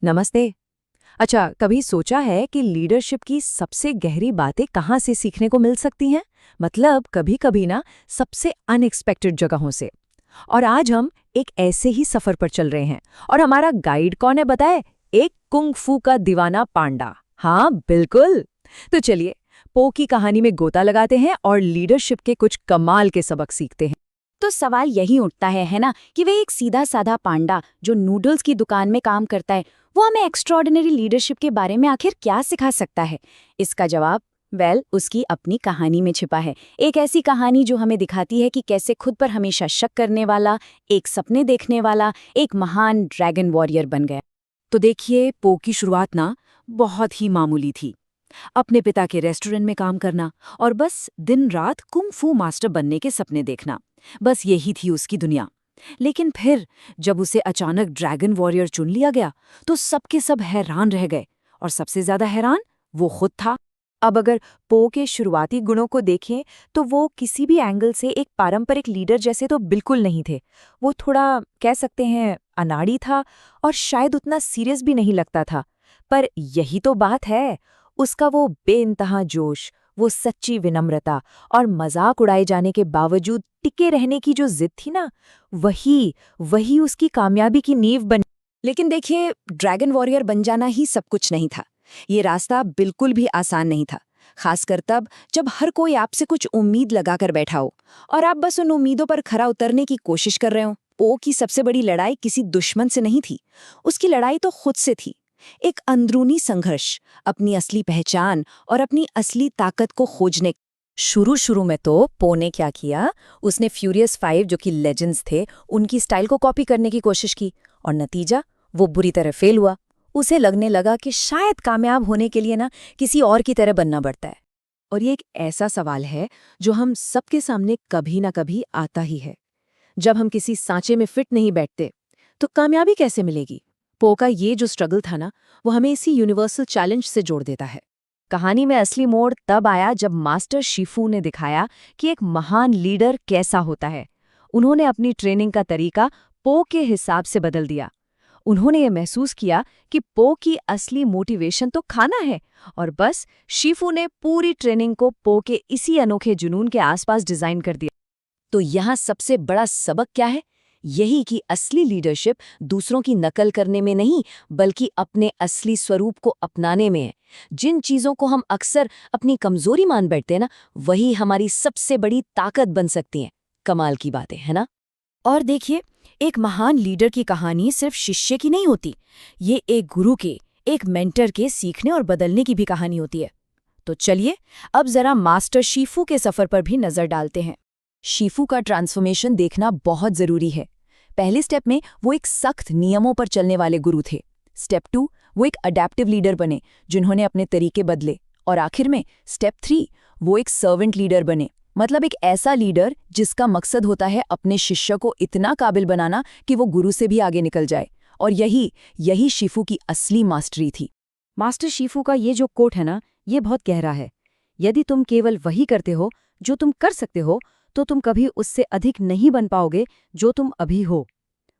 नमस्ते। अच्छा, कभी सोचा है कि लीडरशिप की सबसे गहरी बातें कहाँ से सीखने को मिल सकती हैं? मतलब कभी-कभी ना सबसे अनएक्सपेक्टेड जगहों से। और आज हम एक ऐसे ही सफर पर चल रहे हैं। और हमारा गाइड कौन है बताए? एक कुंग फू का दीवाना पांडा। हाँ, बिल्कुल। तो चलिए, पो की कहानी में गोता लगाते हैं और लीडरशिप के कुछ कमाल के सबक सीखते हैं। तो सवाल यही उठता है ना, कि वे एक सीधा साधा पांडा जो नूडल्स की दुकान में काम करता है, वो हमें एक्स्ट्रॉर्डिनरी लीडरशिप के बारे में आखिर क्या सिखा सकता है? इसका जवाब उसकी अपनी कहानी में छिपा है। एक ऐसी कहानी जो हमें दिखाती है कि कैसे खुद पर हमेशा शक करने वाला, एक सपने देखने वाला, एक महान ड्रैगन वॉरियर बन गया। तो देखिए, पो की शुरुआत ना बहुत ही मामूली थी। अपने पिता के रेस्टोरेंट में काम करना और बस दिन रात कुंग फू मास्टर बनने के सपने देखना, बस यही थी उसकी दुनिया। लेकिन फिर जब उसे अचानक ड्रैगन वॉरियर चुन लिया गया तो सबके सब हैरान रह गए, और सबसे ज्यादा हैरान वो खुद था। अब अगर पो के शुरुआती गुणों को देखें तो वो किसी भी एंगल से एक पारंपरिक लीडर जैसे तो बिल्कुल नहीं थे। वो थोड़ा कह सकते हैं अनाड़ी था, और शायद उतना सीरियस भी नहीं लगता था। पर यही तो बात है, उसका वो बेइंतहा जोश, वो सच्ची विनम्रता और मजाक उड़ाए जाने के बावजूद टिके रहने की जो जिद थी ना, वही वही उसकी कामयाबी की नींव बनी। लेकिन देखिए, ड्रैगन वॉरियर बन जाना ही सब कुछ नहीं था। ये रास्ता बिल्कुल भी आसान नहीं था, खासकर तब जब हर कोई आपसे कुछ उम्मीद लगाकर बैठा हो और आप बस उन उम्मीदों पर खरा उतरने की कोशिश कर रहे हो। ओ की सबसे बड़ी लड़ाई किसी दुश्मन से नहीं थी, उसकी लड़ाई तो खुद से थी। एक अंदरूनी संघर्ष, अपनी असली पहचान और अपनी असली ताकत को खोजने। शुरू शुरू में तो पो ने क्या किया, उसने फ्यूरियस 5 जो कि लेजेंड्स थे, उनकी स्टाइल को कॉपी करने की कोशिश की, और नतीजा वो बुरी तरह फेल हुआ। उसे लगने लगा कि शायद कामयाब होने के लिए ना किसी और की तरह बनना पड़ता है। और ये एक ऐसा सवाल है जो हम सबके सामने कभी ना कभी आता ही है। जब हम किसी सांचे में फिट नहीं बैठते तो कामयाबी कैसे मिलेगी? पो का ये जो स्ट्रगल था ना, वो हमें इसी यूनिवर्सल चैलेंज से जोड़ देता है। कहानी में असली मोड़ तब आया जब मास्टर शिफू ने दिखाया कि एक महान लीडर कैसा होता है। उन्होंने अपनी ट्रेनिंग का तरीका पो के हिसाब से बदल दिया। उन्होंने ये महसूस किया कि पो की असली मोटिवेशन तो खाना है, और बस शिफू ने पूरी ट्रेनिंग को पो के इसी अनोखे जुनून के आसपास डिजाइन कर दिया। तो यहाँ सबसे बड़ा सबक क्या है? यही कि असली लीडरशिप दूसरों की नकल करने में नहीं, बल्कि अपने असली स्वरूप को अपनाने में है। जिन चीजों को हम अक्सर अपनी कमजोरी मान बैठते हैं ना, वही हमारी सबसे बड़ी ताकत बन सकती हैं। कमाल की बातें है ना? और देखिए, एक महान लीडर की कहानी सिर्फ शिष्य की नहीं होती, ये एक गुरु के, एक मेंटर के सीखने और बदलने की भी कहानी होती है। तो चलिए, अब जरा मास्टर शीफू के सफर पर भी नजर डालते हैं। शीफू का ट्रांसफॉर्मेशन देखना बहुत जरूरी है। पहले स्टेप में वो एक सख्त नियमों पर चलने वाले गुरु थे। स्टेप 2, वो एक अडेप्टिव लीडर बने, जिन्होंने अपने तरीके बदले। और आखिर में स्टेप 3, वो एक सर्वेंट लीडर बने, मतलब एक ऐसा लीडर जिसका मकसद होता है अपने शिष्य को इतना काबिल बनाना कि वो गुरु से भी आगे निकल जाए। और यही यही शीफू की असली मास्टरी थी। मास्टर शीफू का ये जो कोट है ना, ये बहुत गहरा है। यदि तुम केवल वही करते हो जो तुम कर सकते हो, तो तुम कभी उससे अधिक नहीं बन पाओगे जो तुम अभी हो।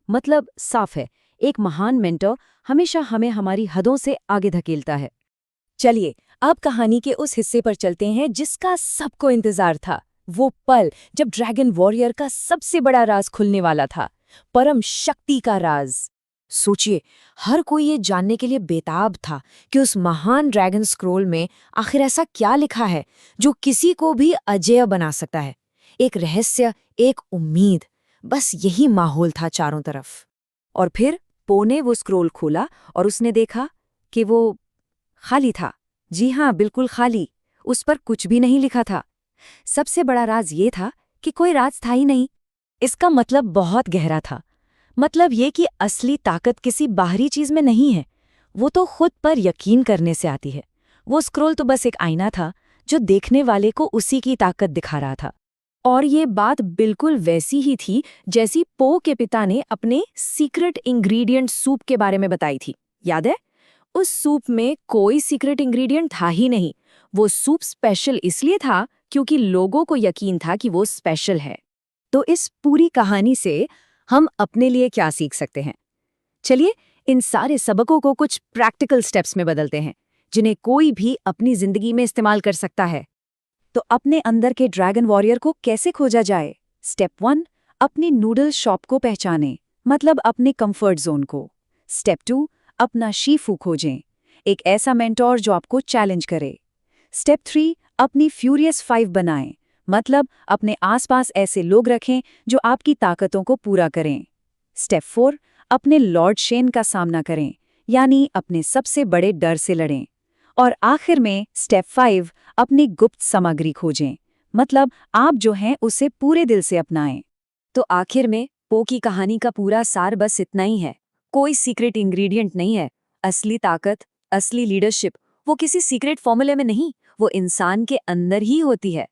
मतलब साफ है, एक महान मेंटर हमेशा हमें हमारी हदों से आगे धकेलता है। चलिए, अब कहानी के उस हिस्से पर चलते हैं जिसका सबको इंतजार था। वो पल जब ड्रैगन वॉरियर का सबसे बड़ा राज खुलने वाला था, परम शक्ति का राज। सोचिए, हर कोई ये जानने के लिए बेताब था कि उस महान ड्रैगन स्क्रोल में आखिर ऐसा क्या लिखा है जो किसी को भी अजेय बना सकता है। एक रहस्य, एक उम्मीद, बस यही माहौल था चारों तरफ। और फिर पो ने वो स्क्रोल खोला और उसने देखा कि वो खाली था। जी हाँ, बिल्कुल खाली। उस पर कुछ भी नहीं लिखा था। सबसे बड़ा राज ये था कि कोई राज था ही नहीं। इसका मतलब बहुत गहरा था। मतलब ये कि असली ताकत किसी बाहरी चीज में नहीं है, वो तो खुद पर यकीन करने से आती है। वो स्क्रोल तो बस एक आईना था जो देखने वाले को उसी की ताकत दिखा रहा था। और ये बात बिल्कुल वैसी ही थी जैसी पो के पिता ने अपने सीक्रेट इंग्रेडिएंट सूप के बारे में बताई थी। याद है? उस सूप में कोई सीक्रेट इंग्रेडिएंट था ही नहीं। वो सूप स्पेशल इसलिए था क्योंकि लोगों को यकीन था कि वो स्पेशल है। तो इस पूरी कहानी से हम अपने लिए क्या सीख सकते हैं? चलिए, इन सारे सबकों को कुछ प्रैक्टिकल स्टेप्स में बदलते हैं, जिन्हें कोई भी अपनी जिंदगी में इस्तेमाल कर सकता है। तो अपने अंदर के ड्रैगन वॉरियर को कैसे खोजा जाए? स्टेप 1, अपनी नूडल शॉप को पहचानें, मतलब अपने कंफर्ट जोन को। स्टेप 2, अपना शीफू खोजें, एक ऐसा मेंटोर जो आपको चैलेंज करे। स्टेप 3, अपनी फ्यूरियस 5 बनाएं, मतलब अपने आसपास ऐसे लोग रखें जो आपकी ताकतों को पूरा करें। स्टेप 4, अपने लॉर्ड शेन का सामना करें, यानी अपने सबसे बड़े डर से लड़ें। और आखिर में स्टेप 5, अपनी गुप्त सामग्री खोजें, मतलब आप जो हैं उसे पूरे दिल से अपनाएं। तो आखिर में पो की कहानी का पूरा सार बस इतना ही है। कोई सीक्रेट इंग्रेडिएंट नहीं है। असली ताकत, असली लीडरशिप वो किसी सीक्रेट फॉर्मूले में नहीं, वो इंसान के अंदर ही होती है।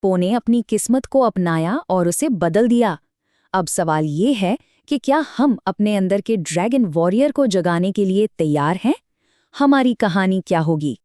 पो ने अपनी किस्मत को अपनाया और उसे बदल दिया। अब सवाल ये है कि क्या हम अपने अंदर के ड्रैगन वॉरियर को जगाने के लिए तैयार हैं? हमारी कहानी क्या होगी?